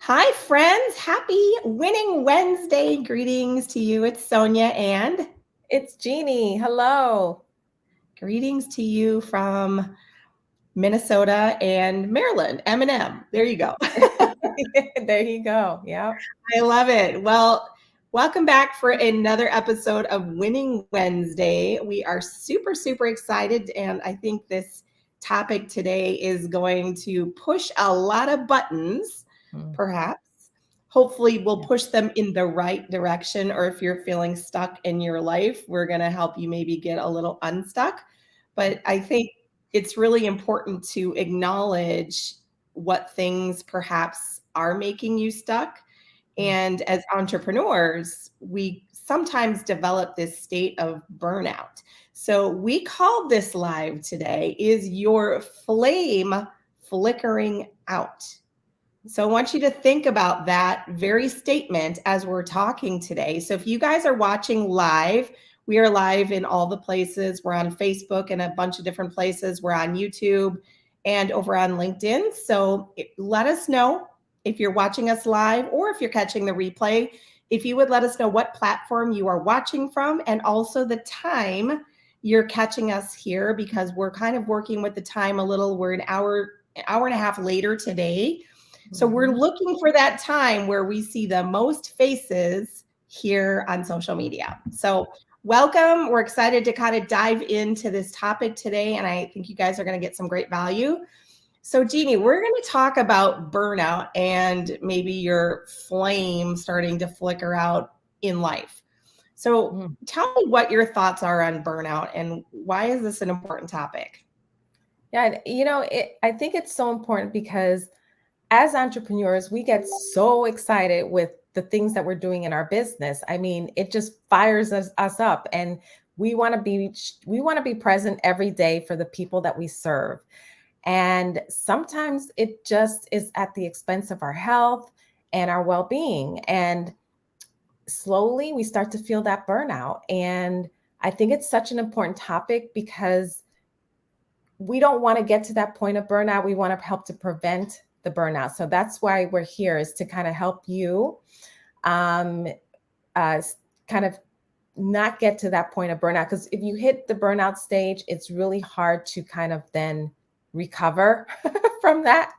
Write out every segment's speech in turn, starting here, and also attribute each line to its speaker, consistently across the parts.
Speaker 1: Hi, friends. Happy Winning Wednesday. Greetings to you. It's Sonia and
Speaker 2: It's Jeannie. Hello.
Speaker 1: greetings to you from Minnesota and Maryland. M&M. There you go.
Speaker 2: There you go. Yep.
Speaker 1: I love it. Well, welcome back for another episode of Winning Wednesday. We are super, super excited. And I think this topic today is going to push a lot of buttons,
Speaker 2: Mm,
Speaker 1: perhaps. Hopefully, we'll
Speaker 2: yeah.
Speaker 1: push them in the right direction. Or if you're feeling stuck in your life, we're going to help you maybe get a little unstuck. But I think it's really important to acknowledge what things perhaps are making you stuck,
Speaker 2: Mm,
Speaker 1: and as entrepreneurs, we sometimes develop this state of burnout. So we called this live today, Is Your Flame Flickering Out? So I want you to think about that very statement as we're talking today. So if you guys are watching live, we are live in all the places. We're on Facebook and a bunch of different places. We're on YouTube and over on LinkedIn. So let us know if you're watching us live or if you're catching the replay. If you would let us know what platform you are watching from and also the time you're catching us here, because we're kind of working with the time a little. We're an hour and a half later today, so we're
Speaker 2: mhm.
Speaker 1: looking for that time where we see the most faces here on social media. So welcome. We're excited to kind of dive into this topic today, and I think you guys are going to get some great value. So Jeannie, we're going to talk about burnout and maybe your flame starting to flicker out in life. So
Speaker 2: Mm.
Speaker 1: tell me what your thoughts are on burnout and why is this an important topic?
Speaker 2: Yeah, I think it's so important because as entrepreneurs, we get so excited with the things that we're doing in our business. I mean, it just fires us up, and we want to be present every day for the people that we serve. And sometimes it just is at the expense of our health and our well-being. And slowly we start to feel that burnout. And I think it's such an important topic because we don't want to get to that point of burnout. We want to help to prevent the burnout. So that's why we're here, is to kind of help you um, kind of not get to that point of burnout. Because if you hit the burnout stage, it's really hard to kind of then recover from that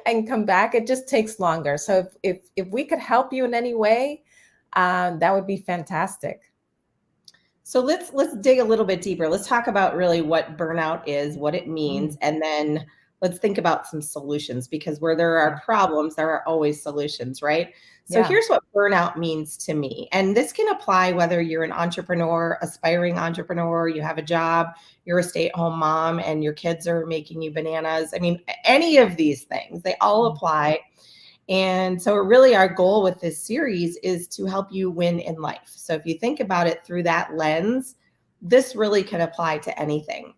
Speaker 2: and come back. It just takes longer. So if we could help you in any way, that would be fantastic.
Speaker 1: So let's dig a little bit deeper. Let's talk about really what burnout is, what it means,
Speaker 2: Mm,
Speaker 1: and then let's think about some solutions, because where there
Speaker 2: yeah,
Speaker 1: are problems, there are always solutions, right? So
Speaker 2: yeah,
Speaker 1: here's what burnout means to me. And this can apply whether you're an entrepreneur, aspiring entrepreneur, you have a job, you're a stay-at-home mom and your kids are making you bananas. I mean, any of these things, they all
Speaker 2: mm,
Speaker 1: apply. And so, really, our goal with this series is to help you win in life. So, if you think about it through that lens, this really can apply to anything.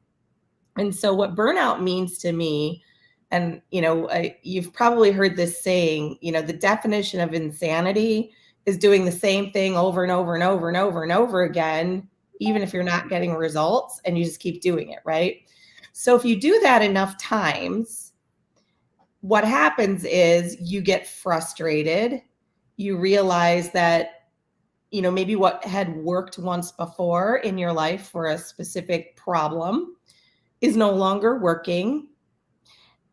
Speaker 1: And so, what burnout means to me, and you've probably heard this saying, the definition of insanity is doing the same thing over and over and over and over and over again, even if you're not getting results and you just keep doing it, right? So, if you do that enough times, what happens is you get frustrated. You realize that, maybe what had worked once before in your life for a specific problem is no longer working.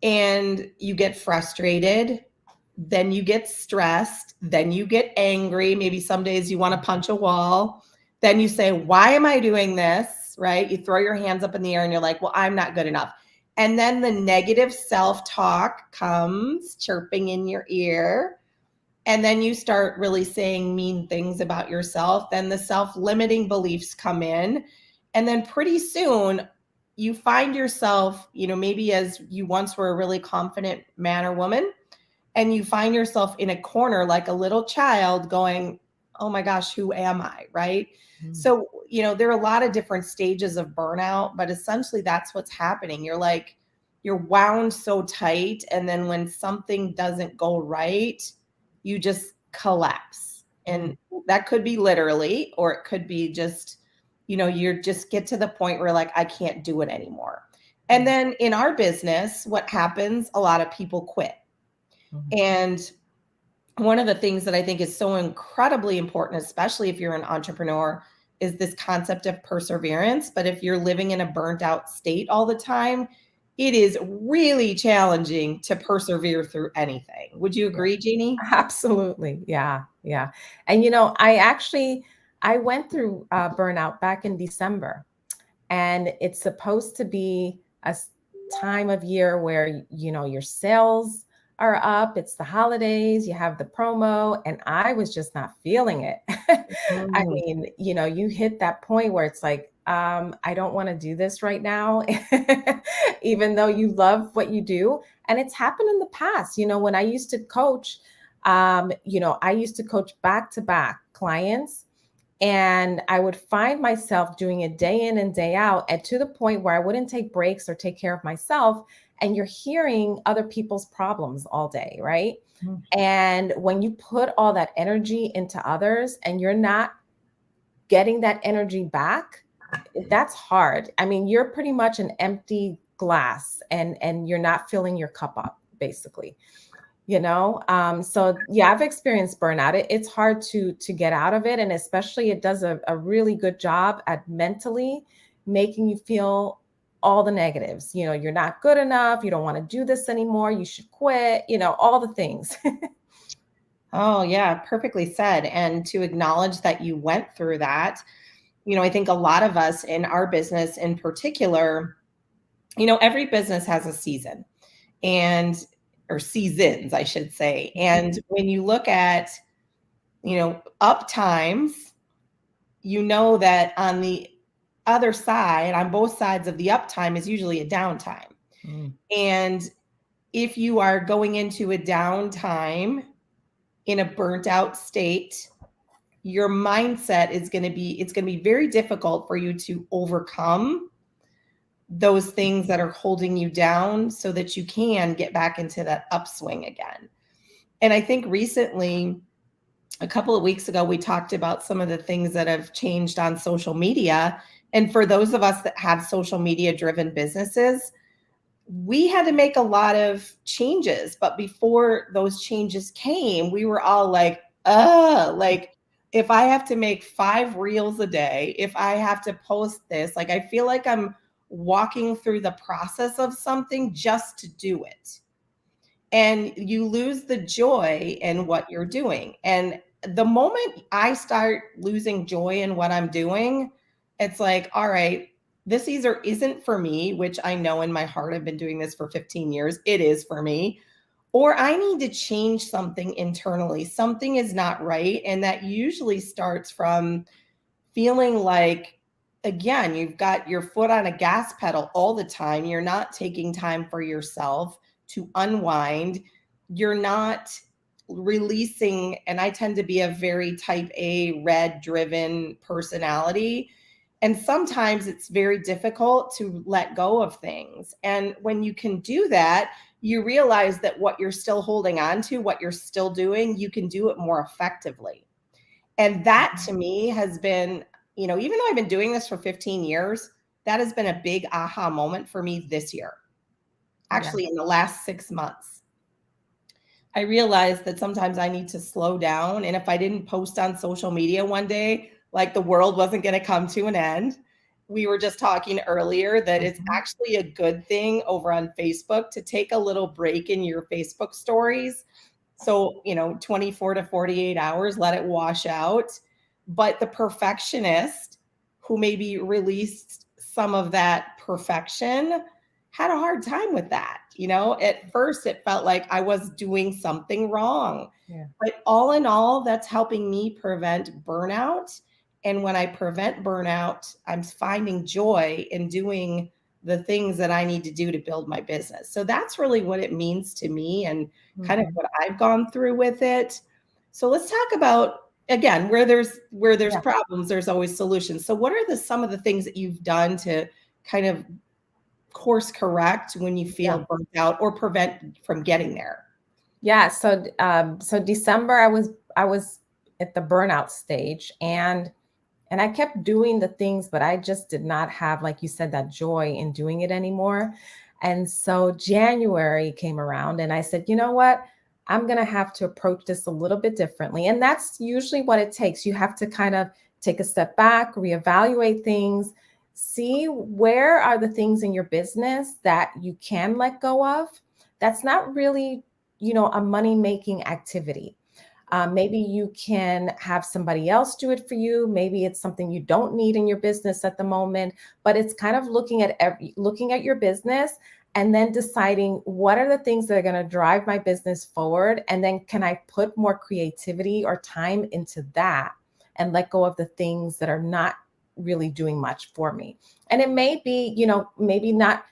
Speaker 1: And you get frustrated. Then you get stressed. Then you get angry. Maybe some days you want to punch a wall. Then you say, why am I doing this? Right? You throw your hands up in the air and you're like, well, I'm not good enough. And then the negative self talk comes chirping in your ear. And then you start really saying mean things about yourself. Then the self limiting beliefs come in. And then pretty soon, you find yourself, maybe as you once were a really confident man or woman, and you find yourself in a corner like a little child going, oh my gosh, who am I? Right.
Speaker 2: mm,
Speaker 1: So, there are a lot of different stages of burnout, but essentially that's what's happening. You're wound so tight. And then when something doesn't go right, you just collapse.
Speaker 2: mm,
Speaker 1: And that could be literally, or it could be just, you just get to the point where like, I can't do it anymore. And
Speaker 2: mm,
Speaker 1: then in our business, what happens? A lot of people quit.
Speaker 2: mm,
Speaker 1: And one of the things that I think is so incredibly important, especially if you're an entrepreneur, is this concept of perseverance. But if you're living in a burnt out state all the time, it is really challenging to persevere through anything. Would you
Speaker 2: Yeah.
Speaker 1: agree, Jeannie?
Speaker 2: Absolutely. Yeah. Yeah. And I went through burnout back in December, and it's supposed to be time of year where your sales are up, it's the holidays, you have the promo, and I was just not feeling it. I
Speaker 1: Mm.
Speaker 2: mean, you hit that point where it's like, I don't want to do this right now, even though you love what you do. And it's happened in the past. When I used to coach, I used to coach back to back clients, and I would find myself doing it day in and day out, and to the point where I wouldn't take breaks or take care of myself. And you're hearing other people's problems all day, right?
Speaker 1: Mm.
Speaker 2: And when you put all that energy into others and you're not getting that energy back, that's hard. I mean, you're pretty much an empty glass, and you're not filling your cup up, basically. So yeah, I've experienced burnout. It's hard to get out of it, and especially it does a really good job at mentally making you feel all the negatives. You're not good enough, you don't want to do this anymore, you should quit, all the things.
Speaker 1: Oh, yeah, perfectly said. And to acknowledge that you went through that, I think a lot of us in our business in particular, every business has a season and or seasons, I should say. And when you look at, up times, that on the other side, on both sides of the uptime is usually a downtime.
Speaker 2: Mm.
Speaker 1: And if you are going into a downtime in a burnt out state, your mindset is going to be, it's going to be very difficult for you to overcome those things that are holding you down so that you can get back into that upswing again. And I think recently, a couple of weeks ago, we talked about some of the things that have changed on social media. And for those of us that have social media driven businesses, we had to make a lot of changes. But before those changes came, we were all like, like if I have to make 5 reels a day, if I have to post this, like I feel like I'm walking through the process of something just to do it. And you lose the joy in what you're doing. And the moment I start losing joy in what I'm doing, it's like, all right, this either isn't for me, which I know in my heart, I've been doing this for 15 years, it is for me, or I need to change something internally. Something is not right. And that usually starts from feeling like, again, you've got your foot on a gas pedal all the time. You're not taking time for yourself to unwind. You're not releasing, and I tend to be a very type A, red driven personality. And sometimes it's very difficult to let go of things. And when you can do that, you realize that what you're still holding on to, what you're still doing, you can do it more effectively. And that to me has been, even though I've been doing this for 15 years, that has been a big aha moment for me this year.
Speaker 2: Yeah.
Speaker 1: Actually, in the last 6 months, I realized that sometimes I need to slow down. And if I didn't post on social media one day, like the world wasn't going to come to an end. We were just talking earlier that it's
Speaker 2: Mhm.
Speaker 1: actually a good thing over on Facebook to take a little break in your Facebook stories. So, 24 to 48 hours, let it wash out. But the perfectionist who maybe released some of that perfection had a hard time with that. At first it felt like I was doing something wrong.
Speaker 2: Yeah.
Speaker 1: But all in all, that's helping me prevent burnout. And when I prevent burnout, I'm finding joy in doing the things that I need to do to build my business. So that's really what it means to me and kind of
Speaker 2: Mhm.
Speaker 1: what I've gone through with it. So let's talk about, again, where there's
Speaker 2: Yeah.
Speaker 1: problems, there's always solutions. So what are some of the things that you've done to kind of course correct when you
Speaker 2: Yeah.
Speaker 1: feel burnt out or prevent from getting there?
Speaker 2: Yeah. So December, I was at the burnout stage, and I kept doing the things, but I just did not have, like you said, that joy in doing it anymore. And so January came around, and I said, you know what? I'm going to have to approach this a little bit differently. And that's usually what it takes. You have to kind of take a step back, reevaluate things, see where are the things in your business that you can let go of. That's not really, a money making activity. Maybe you can have somebody else do it for you. Maybe it's something you don't need in your business at the moment, but it's kind of looking at your business and then deciding what are the things that are going to drive my business forward, and then can I put more creativity or time into that and let go of the things that are not really doing much for me. And it may be, maybe not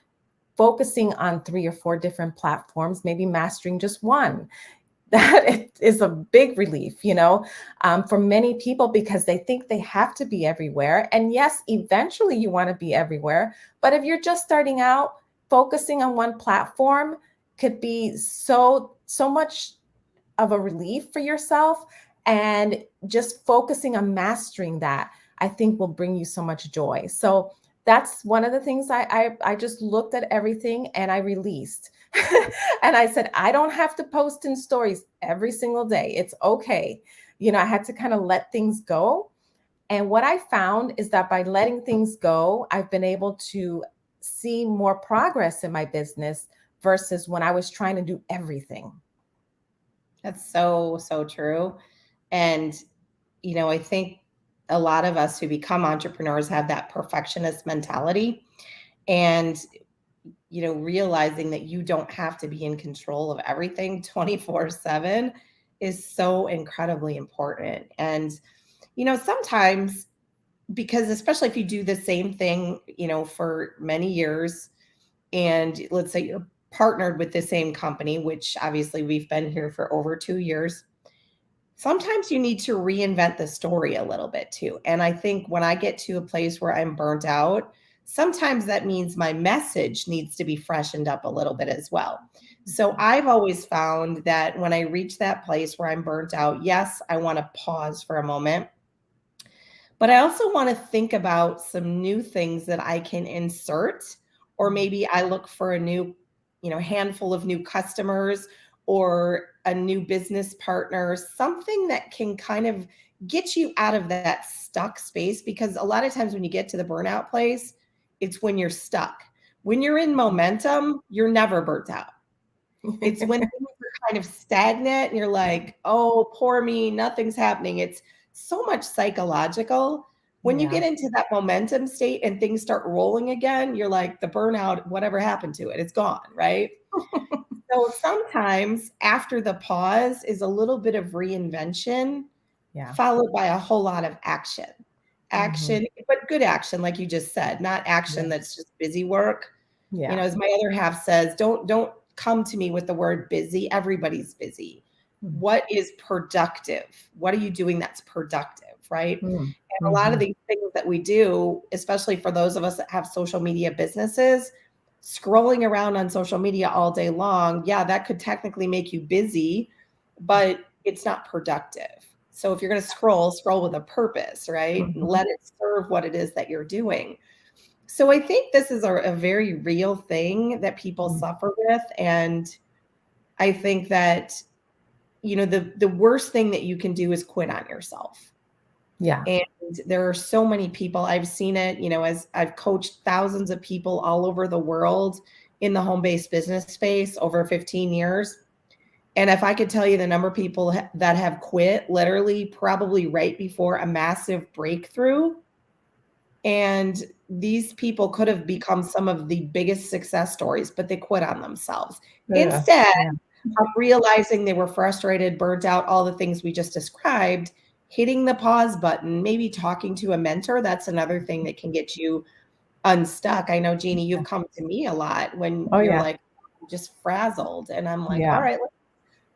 Speaker 2: focusing on 3 or 4 different platforms, maybe mastering just one. That is a big relief, for many people, because they think they have to be everywhere. And yes, eventually you want to be everywhere. But if you're just starting out, focusing on one platform could be so much of a relief for yourself. And just focusing on mastering that, I think, will bring you so much joy. So that's one of the things I just looked at everything and I released. And I said, I don't have to post in stories every single day. It's okay. I had to kind of let things go. And what I found is that by letting things go, I've been able to see more progress in my business versus when I was trying to do everything.
Speaker 1: That's so, so true. And, I think a lot of us who become entrepreneurs have that perfectionist mentality. And, realizing that you don't have to be in control of everything 24/7 is so incredibly important. And, sometimes, because especially if you do the same thing, for many years, and let's say you're partnered with the same company, which obviously we've been here for over 2 years, sometimes you need to reinvent the story a little bit too. And I think when I get to a place where I'm burnt out, sometimes that means my message needs to be freshened up a little bit as well. So I've always found that when I reach that place where I'm burnt out, yes, I want to pause for a moment, but I also want to think about some new things that I can insert, or maybe I look for a new, handful of new customers or a new business partner, something that can kind of get you out of that stuck space. Because a lot of times when you get to the burnout place, it's when you're stuck. When you're in momentum, you're never burnt out. It's when things are kind of stagnant and you're like, oh, poor me, nothing's happening. It's so much psychological. When you
Speaker 2: Yeah.
Speaker 1: get into that momentum state and things start rolling again, you're like, the burnout, whatever happened to it, it's gone, right? So sometimes after the pause is a little bit of reinvention,
Speaker 2: Yeah.
Speaker 1: followed by a whole lot of action.
Speaker 2: Hmm.
Speaker 1: Action, but good action, like you just said, not action
Speaker 2: Yeah.
Speaker 1: that's just busy work.
Speaker 2: Yeah.
Speaker 1: As my other half says, don't come to me with the word busy. Everybody's busy. What is productive? What are you doing that's productive, right? And a lot of
Speaker 2: Mm-hmm.
Speaker 1: these things that we do, especially for those of us that have social media businesses, scrolling around on social media all day long, yeah, that could technically make you busy, but it's not productive. So if you're going to scroll with a purpose, right? And
Speaker 2: Hmm.
Speaker 1: let it serve what it is that you're doing. So I think this is a very real thing that people suffer with. And I think that, the worst thing that you can do is quit on yourself.
Speaker 2: Yeah.
Speaker 1: And there are so many people, I've seen it, as I've coached thousands of people all over the world in the home-based business space over 15 years. And if I could tell you the number of people that have quit literally probably right before a massive breakthrough, and these people could have become some of the biggest success stories, but they quit on themselves.
Speaker 2: Yeah.
Speaker 1: Instead
Speaker 2: Yeah.
Speaker 1: of realizing they were frustrated, burnt out, all the things we just described, hitting the pause button, maybe talking to a mentor, that's another thing that can get you unstuck. I know, Jeannie, you've come to me a lot when
Speaker 2: Oh
Speaker 1: you're
Speaker 2: yeah.
Speaker 1: like just frazzled. And I'm like, all
Speaker 2: Yeah.
Speaker 1: right,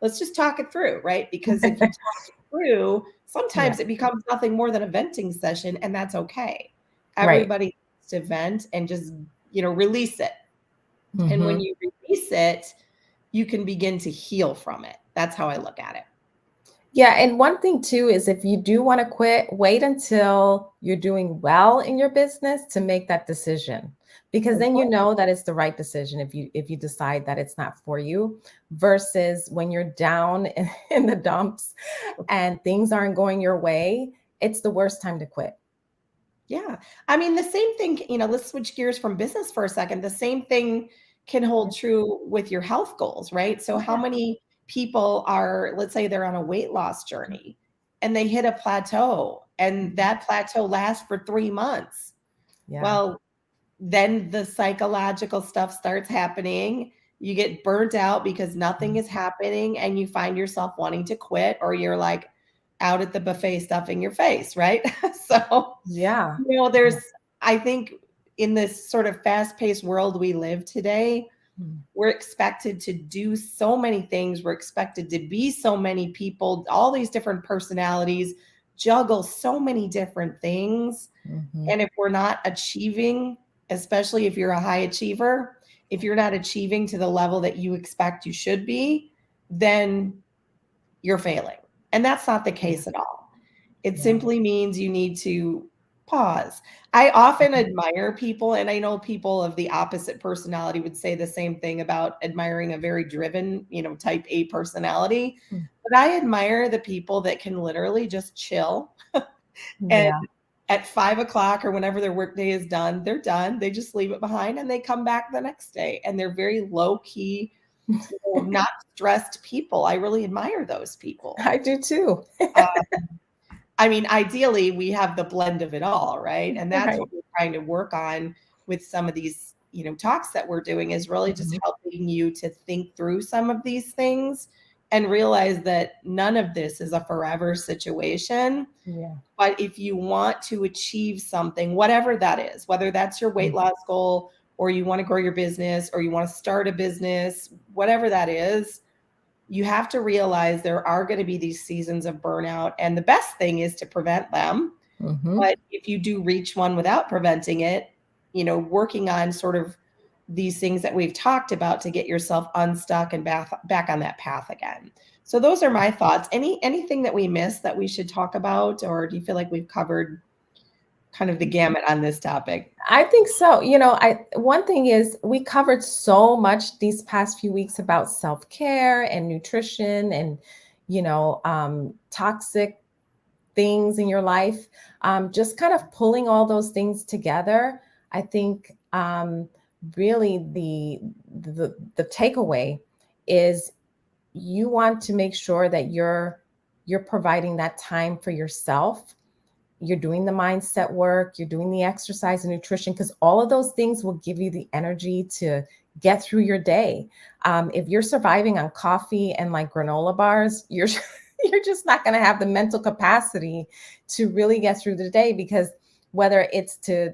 Speaker 1: let's just talk it through, right? Because if you talk it through,
Speaker 2: Yeah.
Speaker 1: sometimes it becomes nothing more than a venting session, and that's okay.
Speaker 2: Right.
Speaker 1: Everybody needs to vent and just, release it. And when
Speaker 2: Hmm.
Speaker 1: you release it, you can begin to heal from it. That's how I look at it.
Speaker 2: Yeah, and one thing too is if you do want to quit, wait until you're doing well in your business to make that decision. because then you
Speaker 1: Important.
Speaker 2: know that it's the right decision if you decide that it's not for you, versus when you're down in the dumps and things aren't going your way, it's the worst time to quit.
Speaker 1: Yeah. I mean, the same thing, let's switch gears from business for a second. The same thing can hold true with your health goals, right? So, how
Speaker 2: Yeah.
Speaker 1: many people are, let's say they're on a weight loss journey and they hit a plateau and
Speaker 2: Mhm.
Speaker 1: that plateau lasts for 3 months?
Speaker 2: Yeah.
Speaker 1: Well, then the psychological stuff starts happening. You get burnt out because nothing
Speaker 2: Mhm.
Speaker 1: is happening and you find yourself wanting to quit, or you're like out at the buffet stuffing your face, right? So,
Speaker 2: Yeah.
Speaker 1: there's,
Speaker 2: Yeah.
Speaker 1: I think, in this sort of fast paced world we live today,
Speaker 2: Mhm.
Speaker 1: we're expected to do so many things. We're expected to be so many people, all these different personalities, juggle so many different things.
Speaker 2: Mhm.
Speaker 1: And if we're not achieving, especially if you're a high achiever, if you're not achieving to the level that you expect you should be, then you're failing. And that's not the
Speaker 2: Yeah.
Speaker 1: case at all. It
Speaker 2: Yeah.
Speaker 1: simply means you need to pause. I often
Speaker 2: Mhm.
Speaker 1: admire people, and I know people of the opposite personality would say the same thing about admiring a very driven, type A personality.
Speaker 2: Mm.
Speaker 1: But I admire the people that can literally just chill, and
Speaker 2: Yeah.
Speaker 1: at 5 o'clock or whenever their workday is done, they're done. They just leave it behind and they come back the next day. And they're very low key, not stressed people. I really admire those people.
Speaker 2: I do too.
Speaker 1: Uh, I mean, ideally, we have the blend of it all, right? And that's what
Speaker 2: Right.
Speaker 1: we're trying to work on with some of these, talks that we're doing, is really just
Speaker 2: Mhm.
Speaker 1: helping you to think through some of these things and realize that none of this is a forever situation.
Speaker 2: Yeah.
Speaker 1: But if you want to achieve something, whatever that is, whether that's your weight
Speaker 2: Mm.
Speaker 1: loss goal, or you want to grow your business, or you want to start a business, whatever that is, you have to realize there are going to be these seasons of burnout. And the best thing is to prevent them.
Speaker 2: Mhm.
Speaker 1: But if you do reach one without preventing it, working on sort of these things that we've talked about to get yourself unstuck and back on that path again. So those are my thoughts. Anything that we missed that we should talk about, or do you feel like we've covered kind of the gamut on this topic?
Speaker 2: I think so. I one thing is we covered so much these past few weeks about self-care and nutrition and toxic things in your life. Just kind of pulling all those things together. I think really the takeaway is you want to make sure that you're providing that time for yourself. You're doing the mindset work, you're doing the exercise and nutrition, because all of those things will give you the energy to get through your day. If you're surviving on coffee and like granola bars, you're you're just not going to have the mental capacity to really get through the day, because whether it's to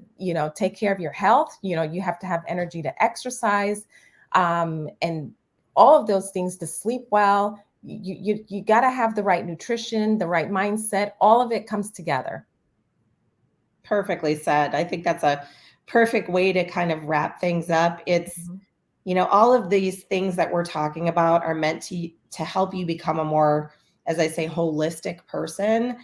Speaker 2: take care of your health, you have to have energy to exercise, and all of those things, to sleep well. You got to have the right nutrition, the right mindset. All of it comes together.
Speaker 1: Perfectly said. I think that's a perfect way to kind of wrap things up. It's,
Speaker 2: Mhm.
Speaker 1: all of these things that we're talking about are meant to help you become a more, as I say, holistic person,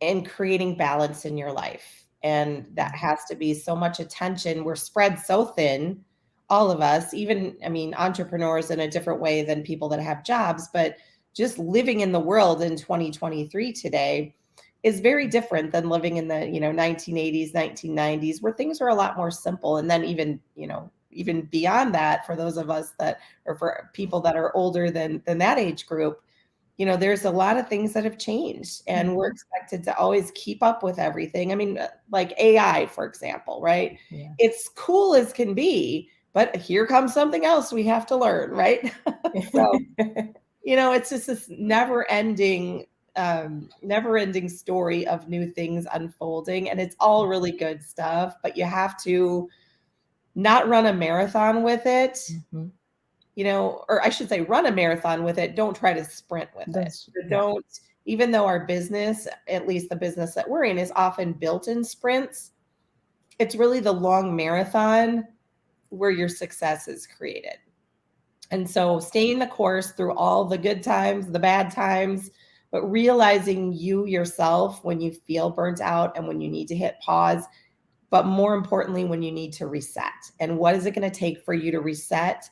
Speaker 1: and creating balance in your life. And that has to be so much attention. We're spread so thin, all of us, even, I mean, entrepreneurs in a different way than people that have jobs, but just living in the world in 2023 today is very different than living in the, 1980s, 1990s, where things are a lot more simple. And then even, even beyond that, for those of us that, or for people that are older than that age group, there's a lot of things that have changed, and we're
Speaker 2: Mhm.
Speaker 1: expected to always keep up with everything. I mean, like AI, for example, right?
Speaker 2: Yeah.
Speaker 1: It's cool as can be, but here comes something else we have to learn, right? So, it's just this never ending story of new things unfolding, and it's all really good stuff, but you have to not run a marathon with it,
Speaker 2: Mhm.
Speaker 1: or I should say run a marathon with it. Don't try to sprint with it.
Speaker 2: That's
Speaker 1: So
Speaker 2: yeah.
Speaker 1: don't, even though our business, at least the business that we're in, is often built in sprints, it's really the long marathon where your success is created. And so staying the course through all the good times, the bad times, but realizing you yourself when you feel burnt out and when you need to hit pause, but more importantly, when you need to reset. And what is it going to take for you to reset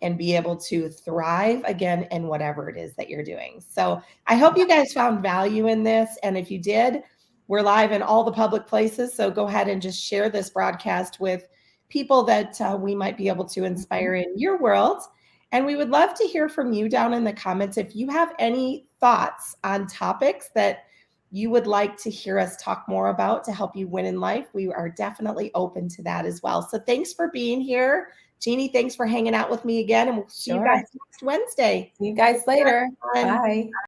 Speaker 1: and be able to thrive again in whatever it is that you're doing? So I hope you guys found value in this. And if you did, we're live in all the public places. So go ahead and just share this broadcast with people that we might be able to inspire in your world. And we would love to hear from you down in the comments. If you have any thoughts on topics that you would like to hear us talk more about to help you win in life, we are definitely open to that as well. So thanks for being here. Jeannie, thanks for hanging out with me again. And we'll see you guys next Wednesday.
Speaker 2: See you guys later. Bye.